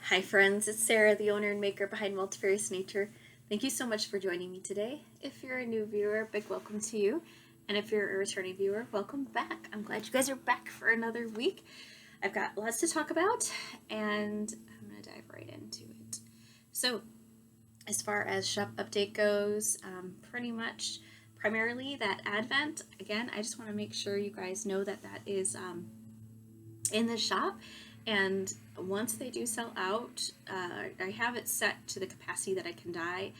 Hi friends, it's Sarah, the owner and maker behind Multifarious Nature. Thank you so much for joining me today. If you're a new viewer, big welcome to you. And if you're a returning viewer, welcome back. I'm glad you guys are back for another week. I've got lots to talk about and I'm going to dive right into it. So as far as shop update goes, pretty much primarily that Advent. Again, I just want to make sure you guys know that that is in the shop. And once they do sell out, I have it set to the capacity that I can dye.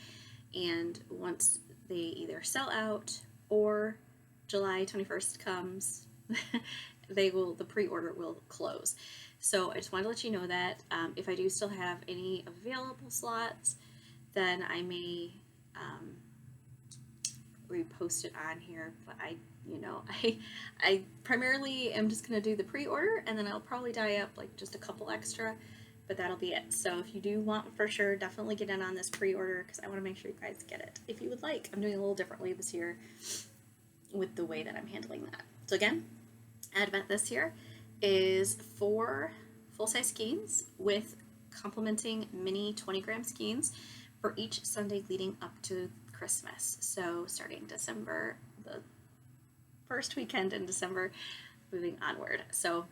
And once they either sell out or July 21st comes, the pre-order will close. So I just wanted to let you know that if I do still have any available slots, then I may repost it on here, but I primarily am just going to do the pre-order, and then I'll probably dye up like just a couple extra, but that'll be it. So if you do want, for sure, definitely get in on this pre-order because I want to make sure you guys get it if you would like. I'm doing a little differently this year with the way that I'm handling that. So again, Advent this year is 4 full-size skeins with complementing mini 20-gram skeins for each Sunday leading up to Christmas. So starting December, the first weekend in December, moving onward. So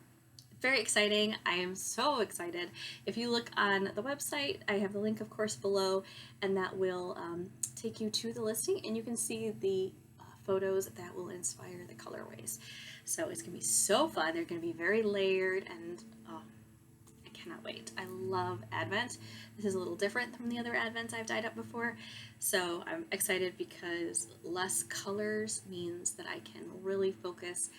very exciting. I am so excited. If you look on the website, I have the link, of course, below, and that will take you to the listing, and you can see the photos that will inspire the colorways. So it's gonna be so fun. They're gonna be very layered, and I cannot wait. I love Advent. This is a little different from the other Advents I've dyed up before, so I'm excited because less colors means that I can really focus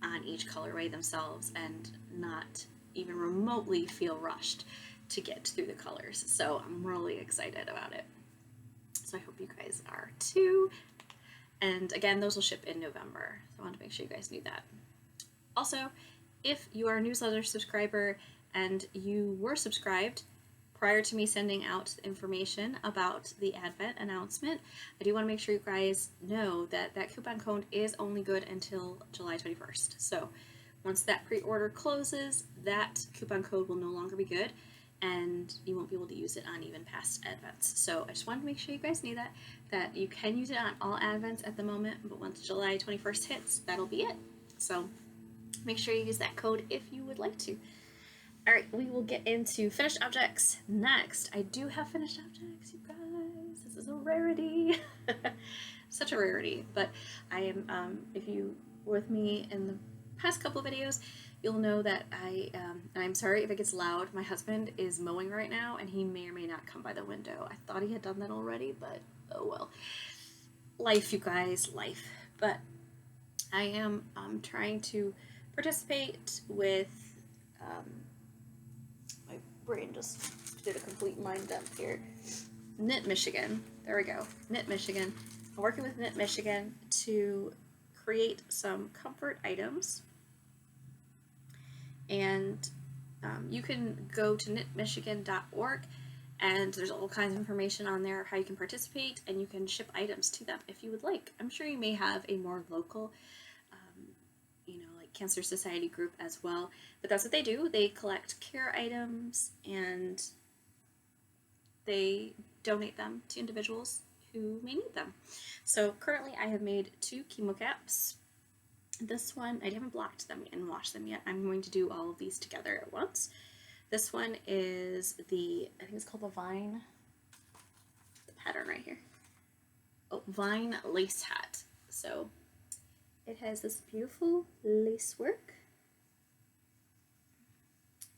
on each colorway themselves and not even remotely feel rushed to get through the colors. So I'm really excited about it. So I hope you guys are too. And again, those will ship in November, so I wanted to make sure you guys knew that. Also, if you are a newsletter subscriber and you were subscribed prior to me sending out information about the Advent announcement, I do want to make sure you guys know that that coupon code is only good until July 21st. So once that pre-order closes, that coupon code will no longer be good, and you won't be able to use it on even past Advents. So I just wanted to make sure you guys knew that you can use it on all Advents at the moment, but once July 21st hits, that'll be it. So make sure you use that code if you would like to. All right, we will get into finished objects next. I do have finished objects, you guys. This is a rarity. Such a rarity. But I am, if you were with me in the past couple of videos, you'll know that I'm sorry if it gets loud. My husband is mowing right now, and he may or may not come by the window. I thought he had done that already, but oh well. Life, you guys, life. But I am trying to participate with my brain just did a complete mind dump here. Knit Michigan. There we go. Knit Michigan. I'm working with Knit Michigan to create some comfort items. And you can go to knitmichigan.org, and there's all kinds of information on there how you can participate, and you can ship items to them if you would like. I'm sure you may have a more local like Cancer Society group as well, but that's what they do. They collect care items and they donate them to individuals who may need them. So currently I have made 2 chemo caps. This one, I haven't blocked them and washed them yet. I'm going to do all of these together at once. This one is I think it's called the Vine, the pattern right here. Oh, Vine lace hat. So it has this beautiful lace work.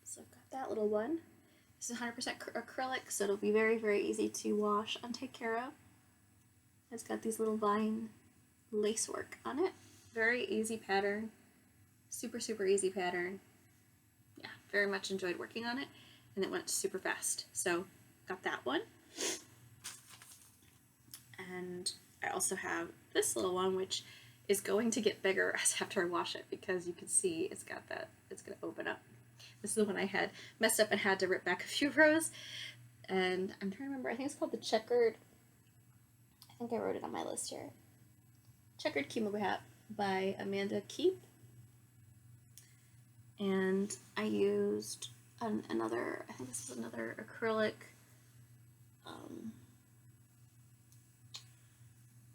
So I've got that little one. This is 100% acrylic, so it'll be very, very easy to wash and take care of. It's got these little vine lace work on it. Very easy pattern. Super, super easy pattern. Yeah, very much enjoyed working on it, and it went super fast. So got that one. And I also have this little one, which is going to get bigger after I wash it, because you can see it's got that, it's going to open up. This is the one I had messed up and had to rip back a few rows. And I'm trying to remember, I think it's called the Checkered. I think I wrote it on my list here. Checkered Chemo hat by Amanda Keep. And I used another, I think this is another acrylic.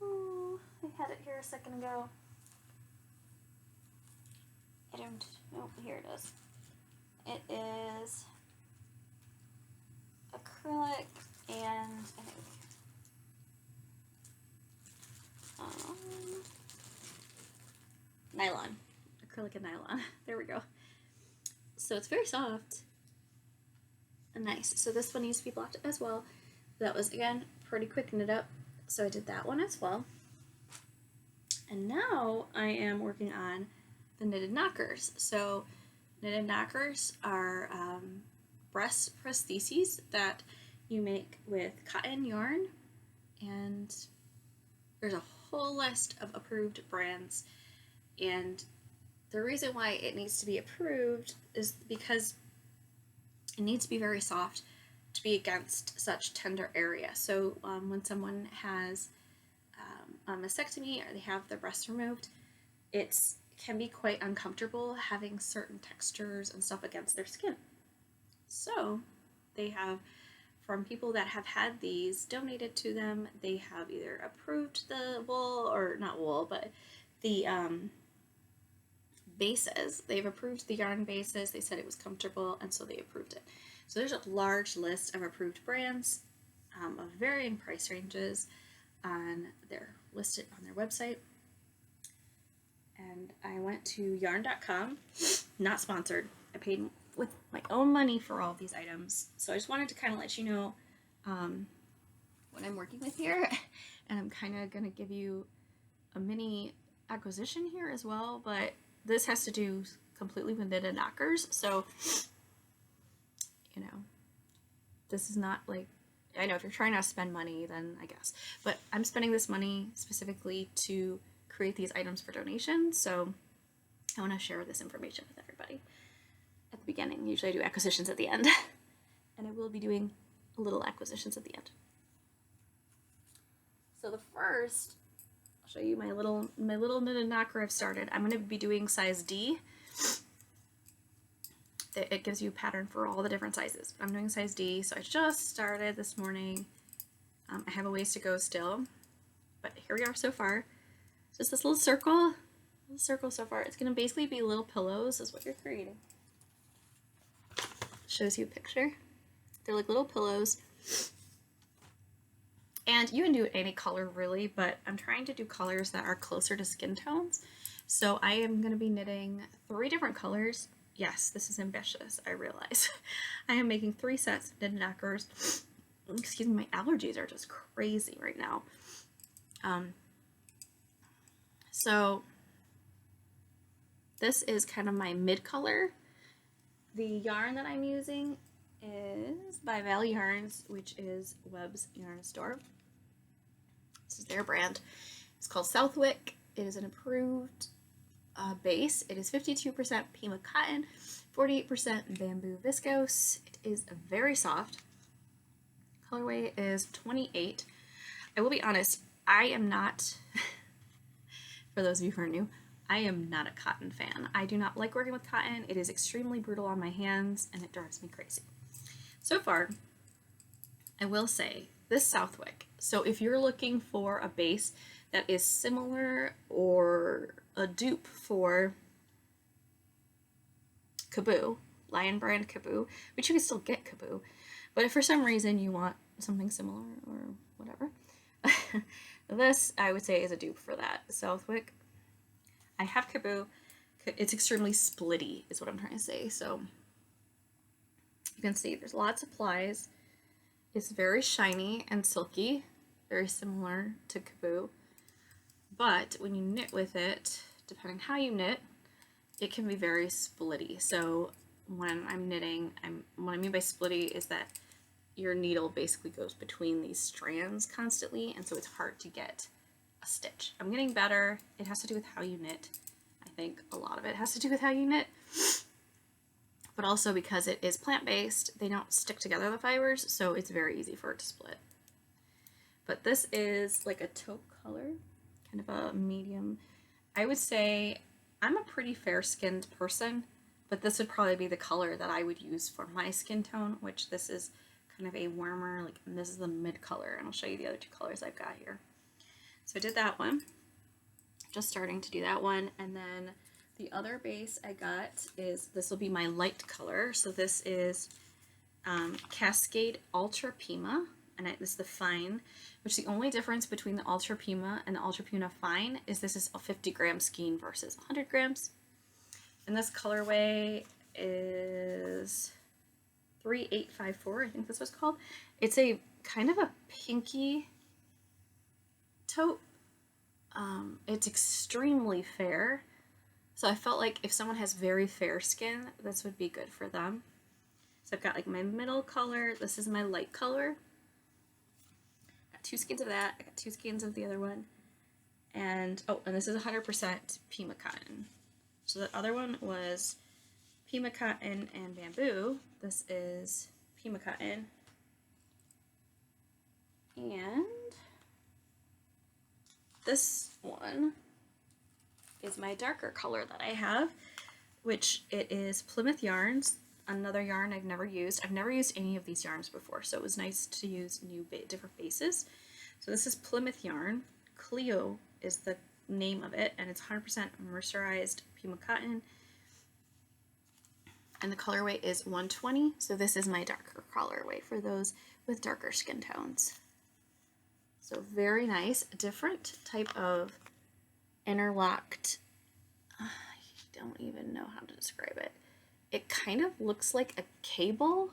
Oh, I had it here a second ago. I don't, oh, here it is. It is acrylic and I think nylon. Acrylic and nylon. There we go. So it's very soft and nice. So this one needs to be blocked as well. That was, again, pretty quick knit up. So I did that one as well. And now I am working on the knitted knockers. So knitted knockers are breast prostheses that you make with cotton yarn, and there's a whole list of approved brands. And the reason why it needs to be approved is because it needs to be very soft to be against such tender area. So when someone has a mastectomy or they have their breast removed, it can be quite uncomfortable having certain textures and stuff against their skin. So they have, from people that have had these donated to them, they have either approved the wool, or not wool, but the bases. They've approved the yarn bases. They said it was comfortable, and so they approved it. So there's a large list of approved brands of varying price ranges, and they're listed on their website. And I went to yarn.com, not sponsored. I paid with my own money for all of these items. So I just wanted to kind of let you know what I'm working with here. And I'm kind of going to give you a mini acquisition here as well, but this has to do completely with knitted knockers. So, you know, this is not like, I know if you're trying not to spend money, then I guess, but I'm spending this money specifically to create these items for donation. So I want to share this information with everybody at the beginning. Usually I do acquisitions at the end, and I will be doing little acquisitions at the end. So the first, I'll show you my little knitted knocker I've started. I'm going to be doing size D. It gives you a pattern for all the different sizes. I'm doing size D, so I just started this morning. I have a ways to go still, but here we are so far. Just this little circle so far. It's going to basically be little pillows is what you're creating. Shows you a picture. They're like little pillows. And you can do any color really, but I'm trying to do colors that are closer to skin tones. So I am going to be knitting 3 different colors. Yes, this is ambitious, I realize. I am making 3 sets of knitted knockers. Excuse me, my allergies are just crazy right now. So this is kind of my mid color. The yarn that I'm using is by Valley Yarns, which is Webb's Yarn Store. This is their brand. It's called Southwick. It is an approved base. It is 52% Pima cotton, 48% bamboo viscose. It is very soft. Colorway is 28. I will be honest, I am not, for those of you who are new, I am not a cotton fan. I do not like working with cotton. It is extremely brutal on my hands and it drives me crazy. So far, I will say this Southwick. So if you're looking for a base that is similar or a dupe for Kaboo, Lion brand Kaboo, which you can still get Kaboo, but if for some reason you want something similar or whatever, this I would say is a dupe for that. Southwick. I have Kaboo. It's extremely splitty is what I'm trying to say. So you can see there's lots of plies. It's very shiny and silky, very similar to Kaboo. But when you knit with it, depending how you knit, it can be very splitty. So when I'm knitting, what I mean by splitty is that your needle basically goes between these strands constantly, and so it's hard to get a stitch. I'm getting better. It has to do with how you knit. I think a lot of it has to do with how you knit, but also because it is plant-based, they don't stick together, the fibers, so it's very easy for it to split. But this is like a taupe color, kind of a medium. I would say I'm a pretty fair-skinned person, but this would probably be the color that I would use for my skin tone, which this is kind of a warmer, like, and this is the mid color, and I'll show you the other two colors I've got here. So I did that one, just starting to do that one, and then the other base I got is, this will be my light color, so this is Cascade Ultra Pima, and this is the fine, which the only difference between the Ultra Pima and the Ultra Pima fine is this is a 50-gram skein versus 100 grams. And this colorway is 3854, I think this was called. It's a kind of a pinky taupe. It's extremely fair. So I felt like if someone has very fair skin, this would be good for them. So I've got like my middle color. This is my light color. Got 2 skeins of that. I got 2 skeins of the other one. And, oh, and this is 100% Pima cotton. So the other one was Pima cotton and bamboo. This is Pima cotton. And this one is my darker color that I have, which it is Plymouth Yarns, another yarn I've never used. I've never used any of these yarns before, so it was nice to use new different bases. So this is Plymouth Yarn. Cleo is the name of it, and it's 100% mercerized Pima cotton. And the colorway is 120, so this is my darker colorway for those with darker skin tones. So very nice, different type of interlocked, I don't even know how to describe it. It kind of looks like a cable,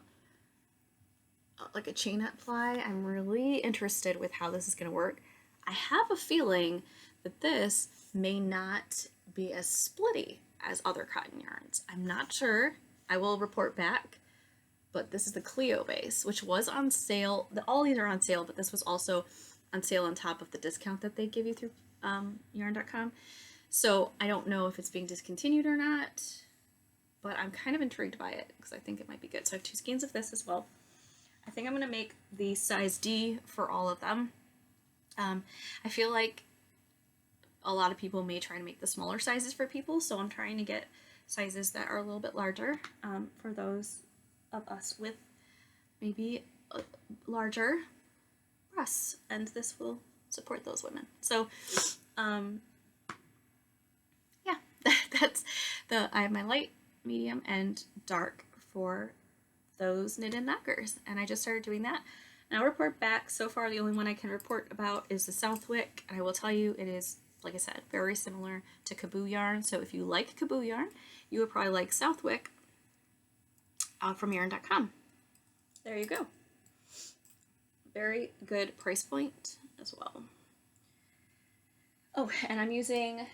like a chain net ply. I'm really interested with how this is going to work. I have a feeling that this may not be as splitty as other cotton yarns. I'm not sure. I will report back. But this is the Cleo base, which was on sale. All these are on sale, but this was also on sale on top of the discount that they give you through yarn.com. So I don't know if it's being discontinued or not, but I'm kind of intrigued by it because I think it might be good. So I have 2 skeins of this as well. I think I'm going to make the size D for all of them. I feel like a lot of people may try to make the smaller sizes for people, so I'm trying to get sizes that are a little bit larger for those of us with maybe larger breasts, and this will support those women. So yeah, that's I have my light, medium, and dark for those knitted knockers, and I just started doing that. And I'll report back. So far the only one I can report about is the Southwick, and I will tell you it is, like I said, very similar to Kaboo yarn. So if you like Kaboo yarn, you would probably like Southwick from yarn.com. There you go. Very good price point as well. Oh, and I'm using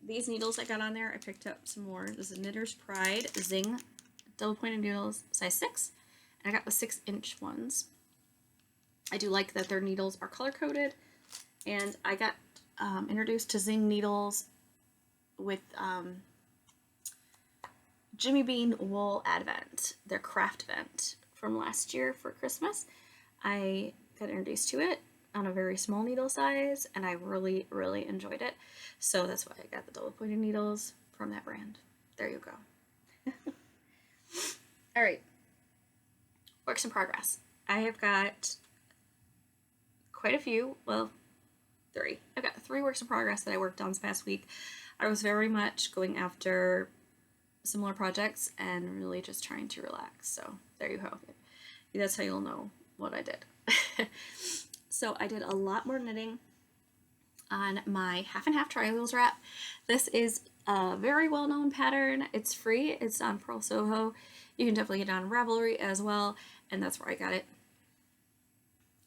these needles I got on there. I picked up some more. This is Knitter's Pride Zing double pointed needles, size 6. And I got the 6-inch ones. I do like that their needles are color coded. And I got introduced to Zing needles with Jimmy Bean Wool Advent, their craft event from last year for Christmas. I got introduced to it on a very small needle size, and I really, really enjoyed it. So that's why I got the double pointed needles from that brand. There you go. All right. Works in progress. I have got quite a few, well, 3. I've got 3 works in progress that I worked on this past week. I was very much going after similar projects and really just trying to relax. So there you go. That's how you'll know what I did. So I did a lot more knitting on my half and half triangles wrap. This is a very well-known pattern. It's free. It's on Purl Soho. You can definitely get it on Ravelry as well, and that's where I got it.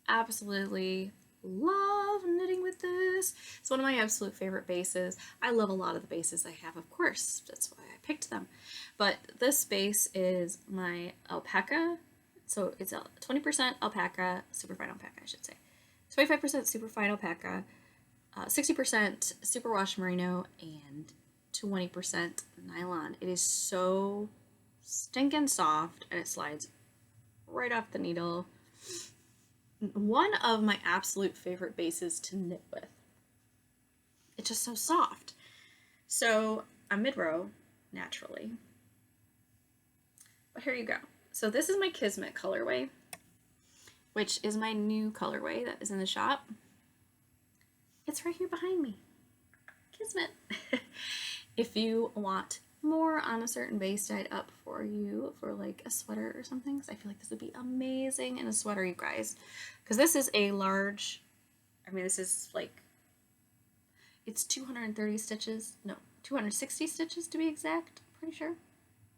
Absolutely love knitting with this. It's one of my absolute favorite bases. I love a lot of the bases I have, of course. That's why I picked them. But this base is my alpaca. So it's a 20% alpaca, superfine alpaca, I should say. 25% superfine alpaca, 60% superwash merino, and 20% nylon. It is so stinking soft, and it slides right off the needle. One of my absolute favorite bases to knit with. It's just so soft. So I'm mid-row, naturally, But here you go. So this is my Kismet colorway, which is my new colorway that is in the shop. It's right here behind me. Kismet. If you want more on a certain base dyed up for you for like a sweater or something, because I feel like this would be amazing in a sweater, you guys. Because this is a large, I mean, this is like, it's 230 stitches, no, 260 stitches to be exact, I'm pretty sure.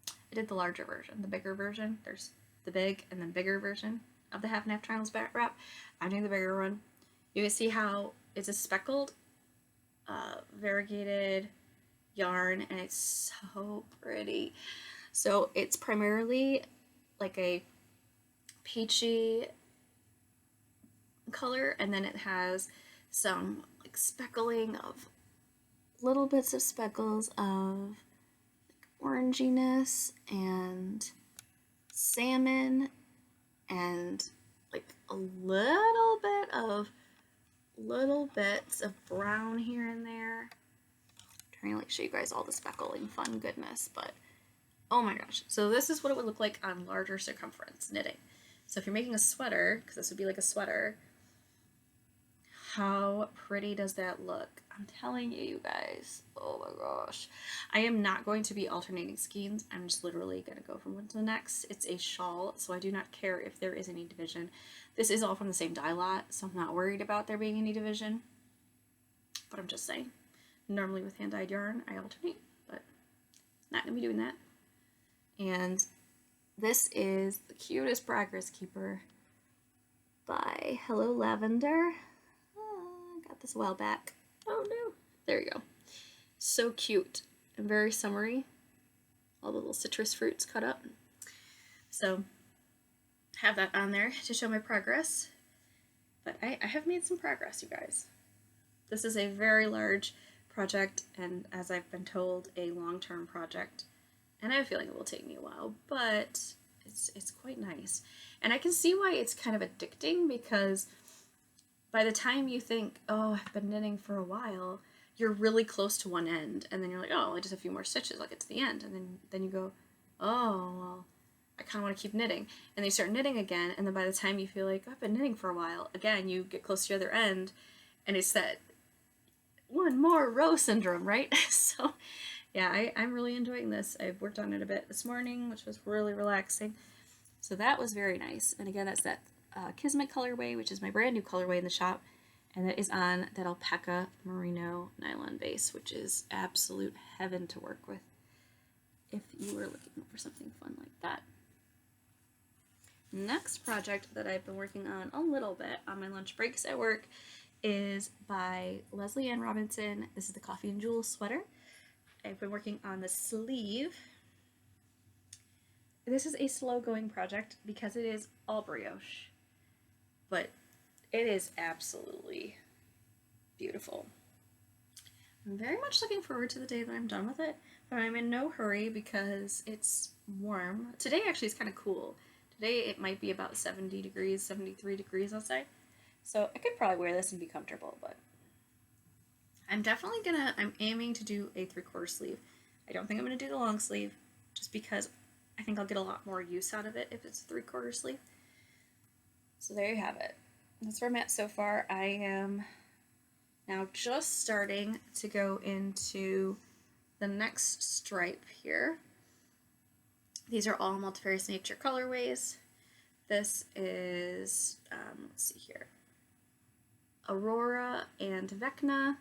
I did the larger version, the bigger version. There's the big and then bigger version of the half and half triangles back wrap. I'm doing the bigger one. You can see how it's a speckled, variegated yarn, and it's so pretty. So it's primarily like a peachy color, and then it has some like speckling of little bits of speckles of oranginess and salmon and like a little bits of brown here and there. I'm trying to like show you guys all the speckling fun goodness, but oh my gosh. So this is what it would look like on larger circumference knitting. So if you're making a sweater, because this would be like a sweater, how pretty does that look? I'm telling you, you guys. Oh my gosh. I am not going to be alternating skeins. I'm just literally going to go from one to the next. It's a shawl, so I do not care if there is any division. This is all from the same dye lot, so I'm not worried about there being any division. But I'm just saying. Normally with hand-dyed yarn, I alternate, but not going to be doing that. And this is the cutest Progress Keeper by Hello Lavender. Got this a while back. Oh no, there you go. So cute and very summery. All the little citrus fruits cut up. So have that on there to show my progress. But I have made some progress, you guys. This is a very large project, and as I've been told, a long-term project. And I have a feeling it will take me a while, but it's quite nice. And I can see why it's kind of addicting, because by the time you think, oh, I've been knitting for a while, you're really close to one end, and then you're like, oh, I just have a few more stitches, I'll get to the end, and then you go, oh, well, I kind of want to keep knitting, and then you start knitting again, and then by the time you feel like, oh, I've been knitting for a while, again, you get close to the other end, and it's that one more row syndrome, right? So, yeah, I'm really enjoying this. I've worked on it a bit this morning, which was really relaxing, so that was very nice. And again, that's that Kismet colorway, which is my brand new colorway in the shop, and that is on that alpaca merino nylon base, which is absolute heaven to work with if you were looking for something fun like that. Next project that I've been working on a little bit on my lunch breaks at work is by Leslie Ann Robinson. This is the Coffee and Jewels sweater. I've been working on the sleeve. This is a slow going project because it is all brioche, but it is absolutely beautiful. I'm very much looking forward to the day that I'm done with it, but I'm in no hurry because it's warm. Today actually is kind of cool. Today it might be about 70 degrees, 73 degrees outside. So I could probably wear this and be comfortable, but I'm aiming to do a 3/4 sleeve. I don't think I'm gonna do the long sleeve just because I think I'll get a lot more use out of it if it's a 3/4 sleeve. So there you have it. That's where I'm at so far. I am now just starting to go into the next stripe here. These are all Multifarious Nature colorways. This is, let's see here, Aurora and Vecna.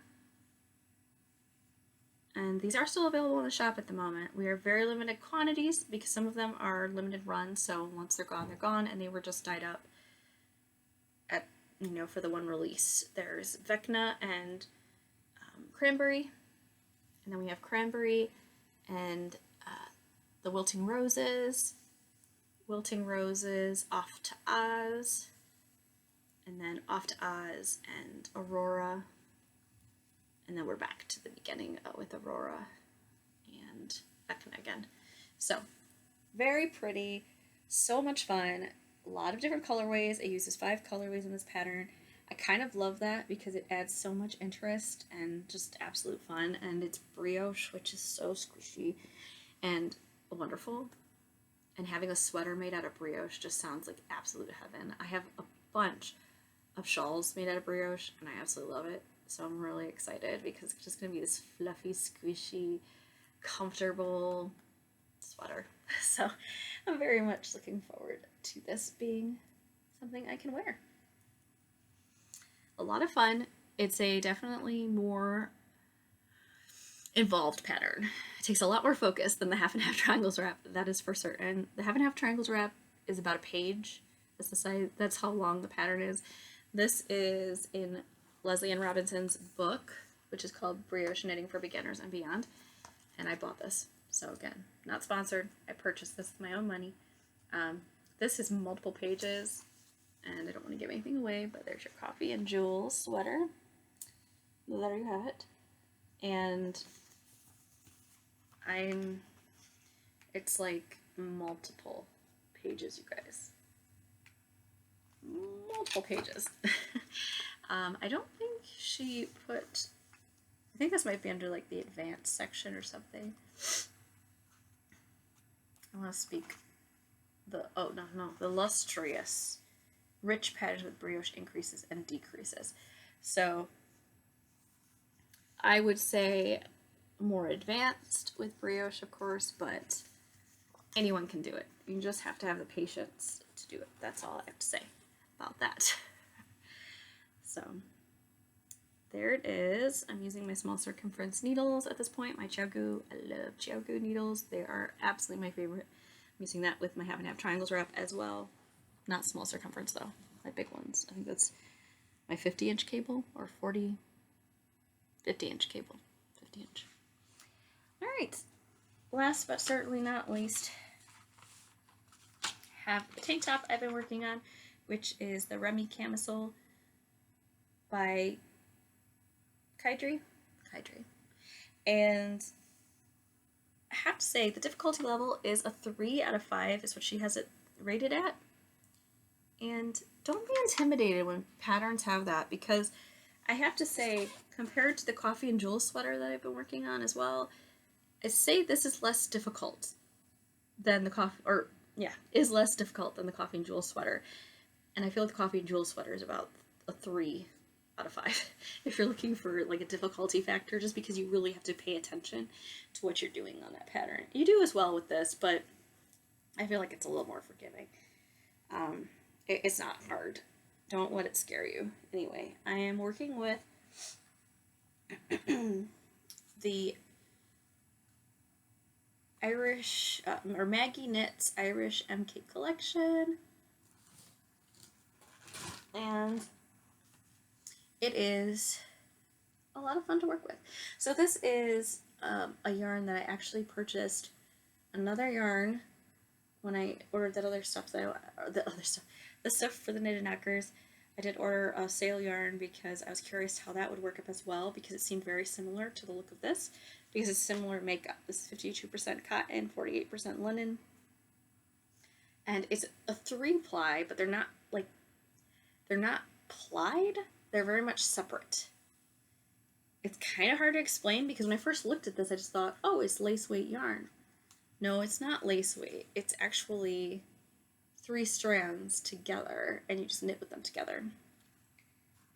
And these are still available in the shop at the moment. We are very limited quantities because some of them are limited runs, so once they're gone, and they were just dyed up at, for the one release. There's Vecna and Cranberry, and then we have Cranberry and the Wilting Roses, Off to Oz, and then Off to Oz and Aurora, and then we're back to the beginning with Aurora and Vecna again. So, very pretty, so much fun, a lot of different colorways. It uses 5 colorways in this pattern. I kind of love that because it adds so much interest and just absolute fun, and it's brioche, which is so squishy and wonderful. and having a sweater made out of brioche just sounds like absolute heaven. I have a bunch of shawls made out of brioche, and I absolutely love it. So I'm really excited because it's just going to be this fluffy, squishy, comfortable sweater. So I'm very much looking forward to this being something I can wear. A lot of fun. It's a definitely more involved pattern. It takes a lot more focus than the half and half triangles wrap, that is for certain. The half and half triangles wrap is about a page. That's the size, that's how long the pattern is. This is in Leslie Ann Robinson's book, which is called Brioche Knitting for Beginners and Beyond. And I bought this. So again, not sponsored. I purchased this with my own money. This is multiple pages, and I don't want to give anything away, but there's your coffee and jewels sweater. There you have it. And it's like multiple pages, you guys. Multiple pages. I don't think she put, I think this might be under like the advanced section or something. I want to speak the lustrous, rich patterns with brioche increases and decreases. So I would say more advanced with brioche, of course, but anyone can do it. You just have to have the patience to do it. That's all I have to say about that. So there it is. I'm using my small circumference needles at this point. My Chiogu. I love Chiogu needles. They are absolutely my favorite. I'm using that with my half and half triangles wrap as well. Not small circumference though, my big ones. I think that's my 50-inch cable or 50-inch cable. 50-inch. All right. Last but certainly not least, have the tank top I've been working on, which is the Remy camisole by Kydri. And I have to say the difficulty level is a 3 out of 5 is what she has it rated at. And don't be intimidated when patterns have that, because I have to say, compared to the coffee and jewel sweater that I've been working on as well, I say this is less difficult than the is less difficult than the coffee and jewel sweater. And I feel like the coffee and jewel sweater is about a 3 out of 5 if you're looking for like a difficulty factor, just because you really have to pay attention to what you're doing on that pattern. You do as well with this, but I feel like it's a little more forgiving. It's not hard. Don't let it scare you. Anyway, I am working with the Irish, or Maggie Knits Irish MK collection. And it is a lot of fun to work with. So this is a yarn that I actually purchased another yarn when I ordered that other stuff the stuff for the knitted knockers. I did order a sale yarn because I was curious how that would work up as well, because it seemed very similar to the look of this, because it's similar makeup. This is 52% cotton, 48% linen, and it's a 3-ply, but they're not plied. They're very much separate. It's kind of hard to explain, because when I first looked at this, I just thought, oh, it's lace weight yarn. No, it's not lace weight. It's actually 3 strands together, and you just knit with them together.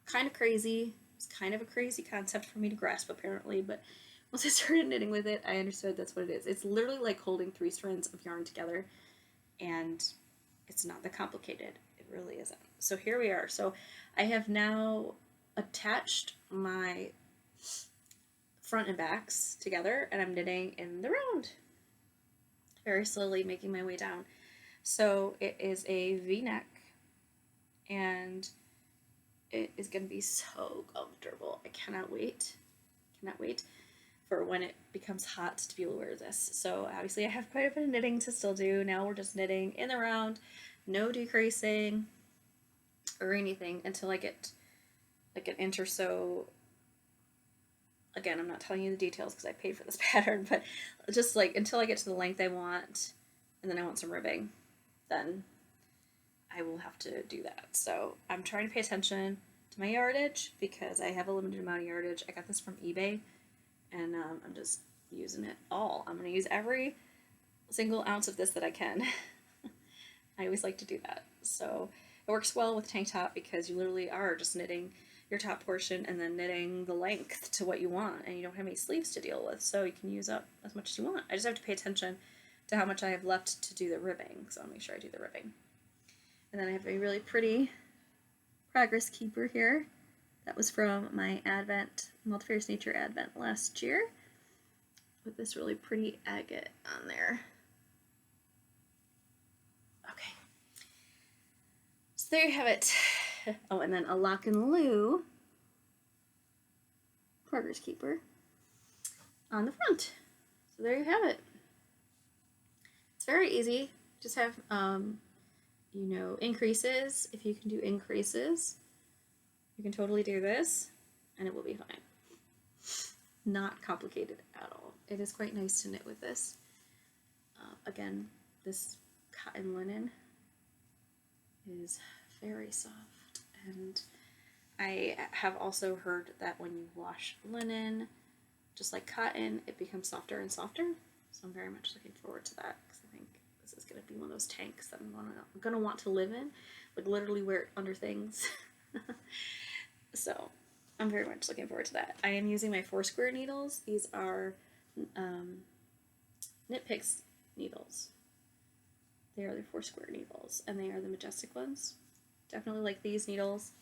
Kind of crazy. It's kind of a crazy concept for me to grasp, apparently, but once I started knitting with it, I understood that's what it is. It's literally like holding 3 strands of yarn together, and it's not that complicated. It really isn't. So here we are. So I have now attached my front and backs together, and I'm knitting in the round, very slowly making my way down. So it is a V-neck, and it is going to be so comfortable. I cannot wait for when it becomes hot to be able to wear this. So obviously I have quite a bit of knitting to still do. Now we're just knitting in the round, no decreasing or anything until I get like an inch or so. Again, I'm not telling you the details because I paid for this pattern, but just like until I get to the length I want, and then I want some ribbing, then I will have to do that. So I'm trying to pay attention to my yardage because I have a limited amount of yardage. I got this from eBay, and I'm just using it all. I'm going to use every single ounce of this that I can I always like to do that. So it works well with tank top because you literally are just knitting your top portion and then knitting the length to what you want, and you don't have any sleeves to deal with, so you can use up as much as you want. I just have to pay attention to how much I have left to do the ribbing, so I'll make sure I do the ribbing. And then I have a really pretty progress keeper here. That was from my Advent, Multifarious Nature Advent last year, with this really pretty agate on there. Okay. So there you have it. Oh, and then a Lock and Loo progress keeper on the front. So there you have it. It's very easy. Just have, you know, increases. If you can do increases, you can totally do this, and it will be fine. Not complicated at all. It is quite nice to knit with this. Again, this cotton linen is very soft, and I have also heard that when you wash linen, just like cotton, it becomes softer and softer. So I'm very much looking forward to that, because I think this is going to be one of those tanks that I'm going to want to live in, like literally wear it under things. So I'm very much looking forward to that. I am using my 4-square needles. These are Knit Picks needles. They are the 4-square needles, and they are the majestic ones. Definitely like these needles.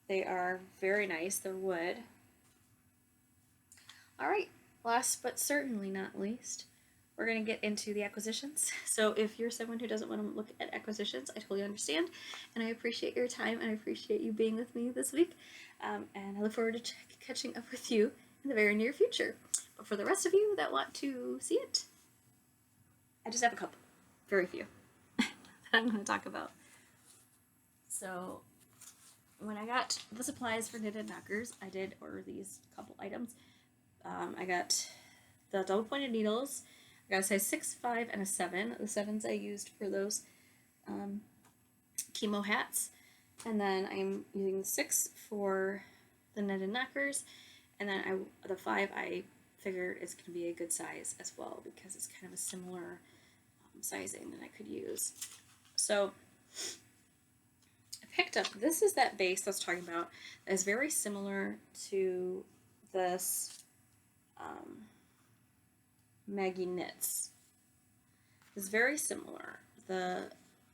They are very nice. They're wood. All right, last but certainly not least, we're going to get into the acquisitions. So if you're someone who doesn't want to look at acquisitions, I totally understand, and I appreciate your time, and I appreciate you being with me this week, and I look forward to catching up with you in the very near future. But for the rest of you that want to see it, I just have a couple, very few, that I'm going to talk about. So when I got the supplies for knitted knockers, I did order these couple items. I got the double pointed needles. I got a size 6, 5, and a 7. The 7s I used for those Chemo hats. And then I'm using the 6 for the knitted knockers. And then the 5 I figured is going to be a good size as well, because it's kind of a similar sizing that I could use. So I picked up, this is that base I was talking about, that is very similar to this Maggie Knits. It's very similar.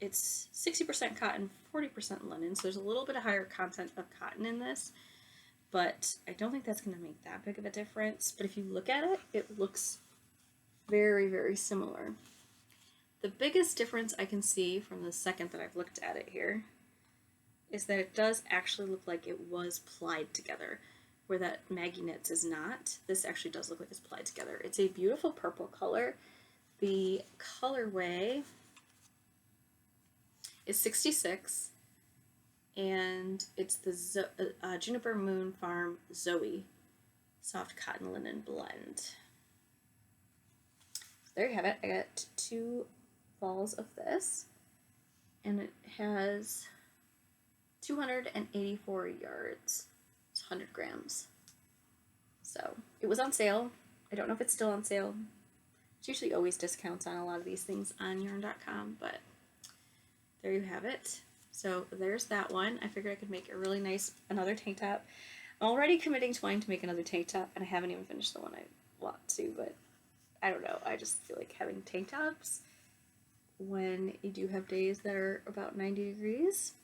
It's 60% cotton, 40% linen, so there's a little bit of higher content of cotton in this, but I don't think that's going to make that big of a difference. But if you look at it, it looks very, very similar. The biggest difference I can see from the second that I've looked at it here is that it does actually look like it was plied together, where that Maggie Knits is not. This actually does look like it's plied together. It's a beautiful purple color. The colorway is 66, and it's the Juniper Moon Farm Zoe soft cotton linen blend. So there you have it. I got 2 balls of this, and it has 284 yards. It's 100 grams. So it was on sale. I don't know if it's still on sale. It's usually always discounts on a lot of these things on yarn.com, but there you have it. So there's that one. I figured I could make a really nice, another tank top. I'm already committing to wanting to make another tank top, and I haven't even finished the one I want to, but I don't know. I just feel like having tank tops when you do have days that are about 90 degrees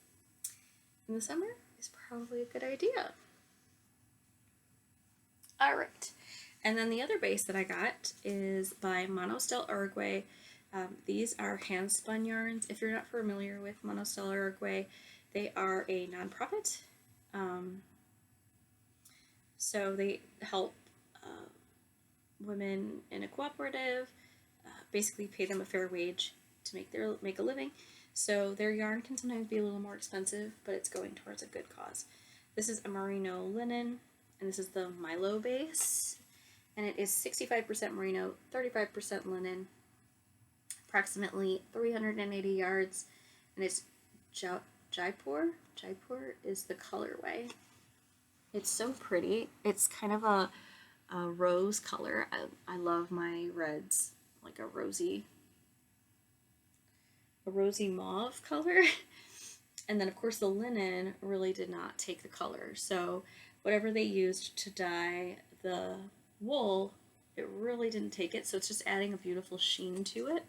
in the summer is probably a good idea. All right, and then the other base that I got is by Monostel Uruguay. These are hand spun yarns. If you're not familiar with Monostel Uruguay, they are a nonprofit. So they help women in a cooperative, basically pay them a fair wage to make a living. So their yarn can sometimes be a little more expensive, but it's going towards a good cause. This is a merino linen, and this is the Milo base, and it is 65% merino, 35% linen, approximately 380 yards, and it's Jaipur. Jaipur is the colorway. It's so pretty. It's kind of a rose color. I love my reds, like a rosy a rosy mauve color. And then of course the linen really did not take the color. So whatever they used to dye the wool, it really didn't take it. So it's just adding a beautiful sheen to it.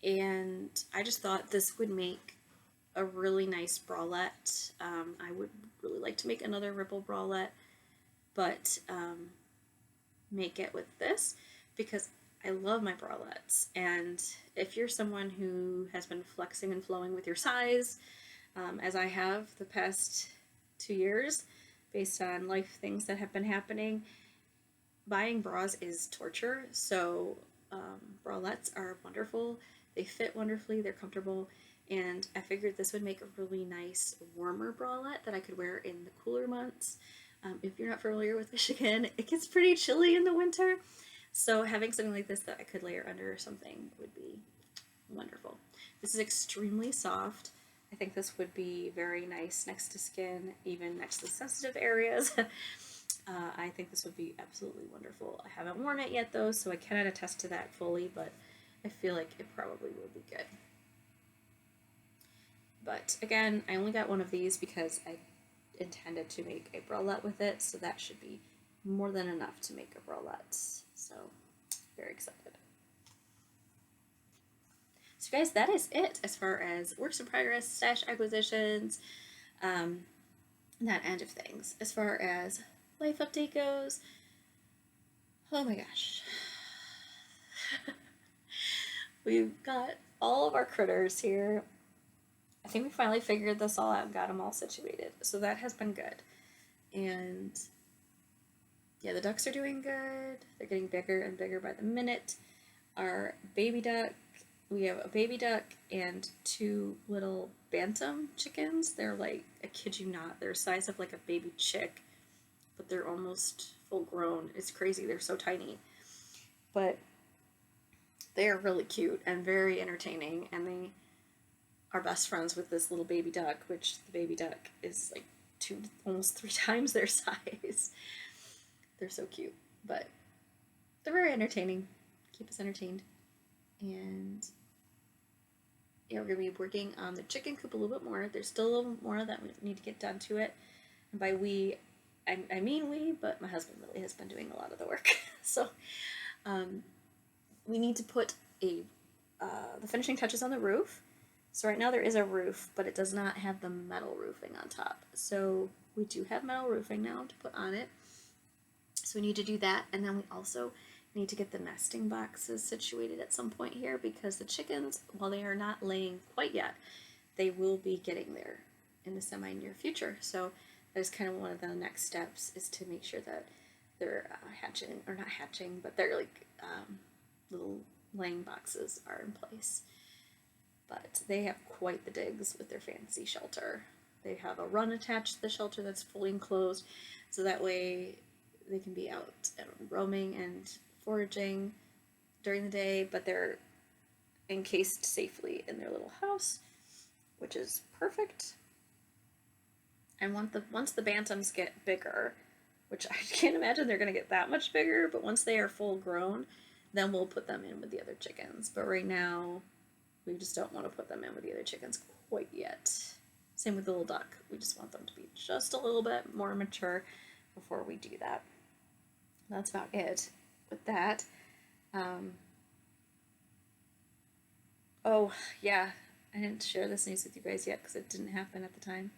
And I just thought this would make a really nice bralette. I would really like to make another ripple bralette, but make it with this because I love my bralettes. And if you're someone who has been flexing and flowing with your size, as I have the past 2 years, based on life things that have been happening, buying bras is torture. So bralettes are wonderful. They fit wonderfully, they're comfortable, and I figured this would make a really nice warmer bralette that I could wear in the cooler months. If you're not familiar with Michigan, it gets pretty chilly in the winter, so having something like this that I could layer under something would be wonderful. This is extremely soft. I think this would be very nice next to skin, even next to sensitive areas. I think this would be absolutely wonderful. I haven't worn it yet though, so I cannot attest to that fully, but I feel like it probably will be good. But again, I only got one of these because I intended to make a bralette with it, so that should be more than enough to make a bralette. So, very excited. So guys, that is it as far as works in progress, stash acquisitions, that end of things. As far as life update goes, oh my gosh. We've got all of our critters here. I think we finally figured this all out and got them all situated. So that has been good. And yeah, the ducks are doing good. They're getting bigger and bigger by the minute. Our baby duck, we have a baby duck and 2 little bantam chickens. They're like, I kid you not, they're the size of like a baby chick, but they're almost full grown. It's crazy, they're so tiny. But they are really cute and very entertaining, and they are best friends with this little baby duck, which the baby duck is like almost 3 times their size. They're so cute, but they're very entertaining, keep us entertained. And yeah, we're going to be working on the chicken coop a little bit more. There's still a little more that we need to get done to it. And by we, I mean we, but my husband really has been doing a lot of the work. So we need to put the finishing touches on the roof. So right now there is a roof, but it does not have the metal roofing on top. So we do have metal roofing now to put on it. So we need to do that, and then we also need to get the nesting boxes situated at some point here, because the chickens, while they are not laying quite yet, they will be getting there in the semi-near future. So that is kind of one of the next steps, is to make sure that they're hatching, or not hatching, but they're like little laying boxes are in place. But they have quite the digs with their fancy shelter. They have a run attached to the shelter that's fully enclosed, so that way they can be out and roaming and foraging during the day, but they're encased safely in their little house, which is perfect. And once the bantams get bigger, which I can't imagine they're going to get that much bigger, but once they are full grown, then we'll put them in with the other chickens. But right now, we just don't want to put them in with the other chickens quite yet. Same with the little duck. We just want them to be just a little bit more mature before we do that. That's about it with that. Oh, yeah. I didn't share this news with you guys yet because it didn't happen at the time.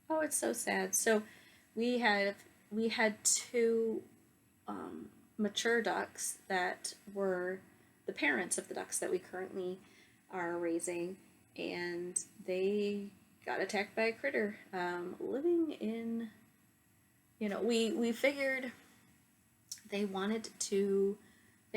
Oh, it's so sad. So we had 2 mature ducks that were the parents of the ducks that we currently are raising, and they got attacked by a critter living in, we figured they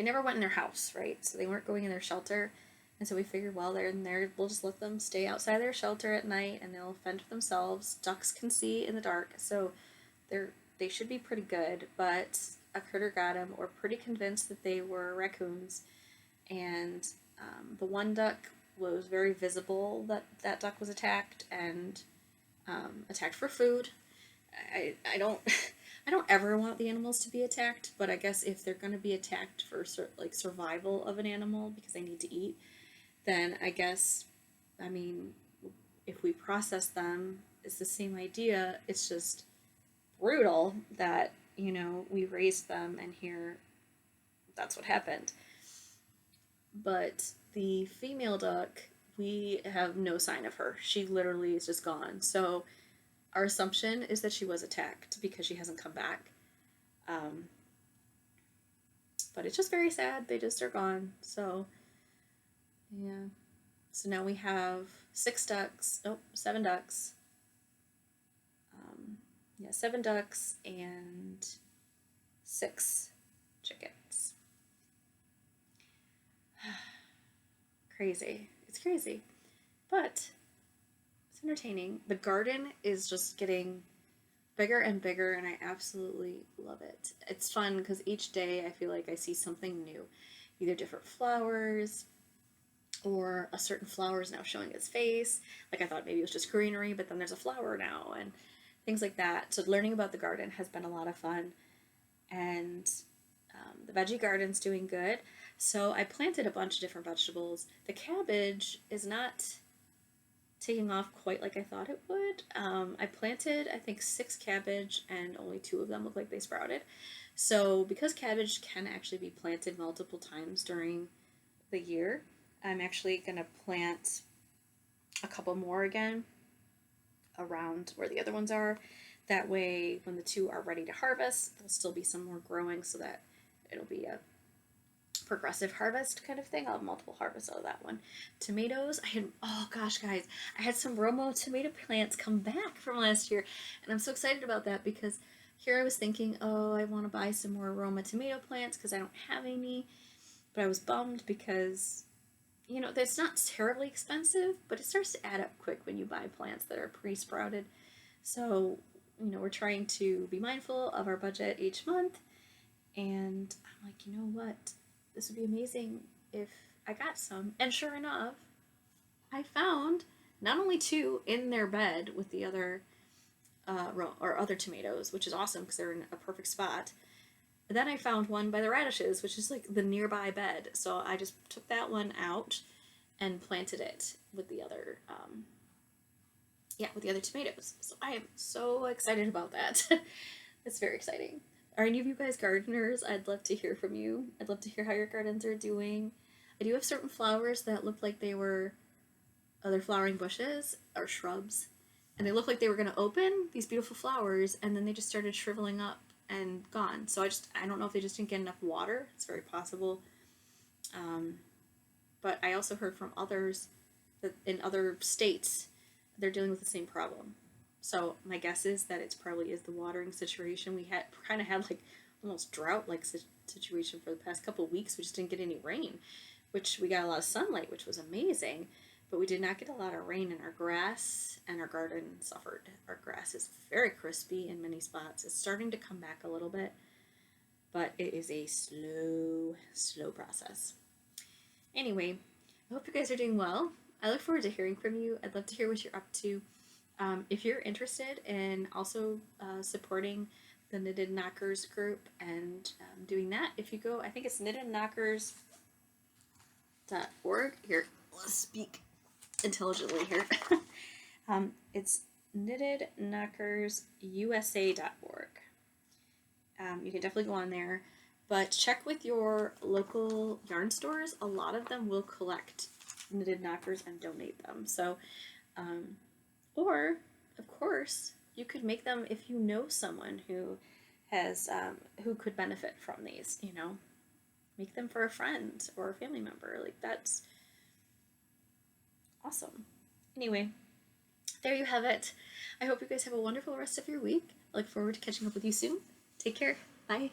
never went in their house, right? So they weren't going in their shelter, and so we figured, well, they're in there, we'll just let them stay outside their shelter at night and they'll fend for themselves. Ducks can see in the dark, so they should be pretty good, but a critter got them. We're pretty convinced that they were raccoons, and the one duck was very visible that duck was attacked and attacked for food. I don't I don't ever want the animals to be attacked, but I guess if they're going to be attacked for survival of an animal because they need to eat, then I guess, I mean, if we process them, it's the same idea. It's just brutal that, you know, we raised them and here that's what happened. But the female duck, we have no sign of her. She literally is just gone. So our assumption is that she was attacked because she hasn't come back. Um, but it's just very sad. They just are gone. So, yeah. So now we have 7 ducks. Yeah, 7 ducks and 6 chickens. Crazy. It's crazy. But it's entertaining. The garden is just getting bigger and bigger, and I absolutely love it. It's fun because each day I feel like I see something new. Either different flowers, or a certain flower is now showing its face. Like I thought maybe it was just greenery, but then there's a flower now, and things like that. So learning about the garden has been a lot of fun, and the veggie garden's doing good. So I planted a bunch of different vegetables. The cabbage is not taking off quite like I thought it would. I planted, I think, 6 cabbage, and only 2 of them look like they sprouted. So because cabbage can actually be planted multiple times during the year, I'm actually going to plant a couple more again around where the other ones are. That way, when the 2 are ready to harvest, there'll still be some more growing so that it'll be a progressive harvest kind of thing. I'll have multiple harvests out of that one. Tomatoes, oh gosh, guys, I had some Romo tomato plants come back from last year, and I'm so excited about that because here I was thinking, oh, I want to buy some more Roma tomato plants because I don't have any, but I was bummed because, you know, it's not terribly expensive, but it starts to add up quick when you buy plants that are pre-sprouted. So, you know, we're trying to be mindful of our budget each month, and I'm like, you know what? This would be amazing if I got some. And sure enough, I found not only 2 in their bed with the other other tomatoes, which is awesome because they're in a perfect spot. But then I found one by the radishes, which is like the nearby bed. So I just took that one out and planted it with the other, with the other tomatoes. So I am so excited about that. It's very exciting. Are any of you guys gardeners? I'd love to hear from you. I'd love to hear how your gardens are doing. I do have certain flowers that look like they were other flowering bushes or shrubs, and they look like they were going to open these beautiful flowers, and then they just started shriveling up and gone. So I don't know if they just didn't get enough water. It's very possible. But I also heard from others that in other states they're dealing with the same problem. So my guess is that it's probably is the watering situation. We kind of had like almost drought like situation for the past couple of weeks. We just didn't get any rain, which we got a lot of sunlight, which was amazing. But we did not get a lot of rain, and our grass and our garden suffered. Our grass is very crispy in many spots. It's starting to come back a little bit, but it is a slow process. Anyway, I hope you guys are doing well. I look forward to hearing from you. I'd love to hear what you're up to. If you're interested in also supporting the Knitted Knockers group and doing that, if you go, I think it's knittedknockers.org. Here, let's speak intelligently here. It's knittedknockersusa.org. You can definitely go on there, but check with your local yarn stores. A lot of them will collect knitted knockers and donate them. So, or of course, you could make them if you know someone who has who could benefit from these. You know, make them for a friend or a family member. Like that's awesome. Anyway, there you have it. I hope you guys have a wonderful rest of your week. I look forward to catching up with you soon. Take care. Bye.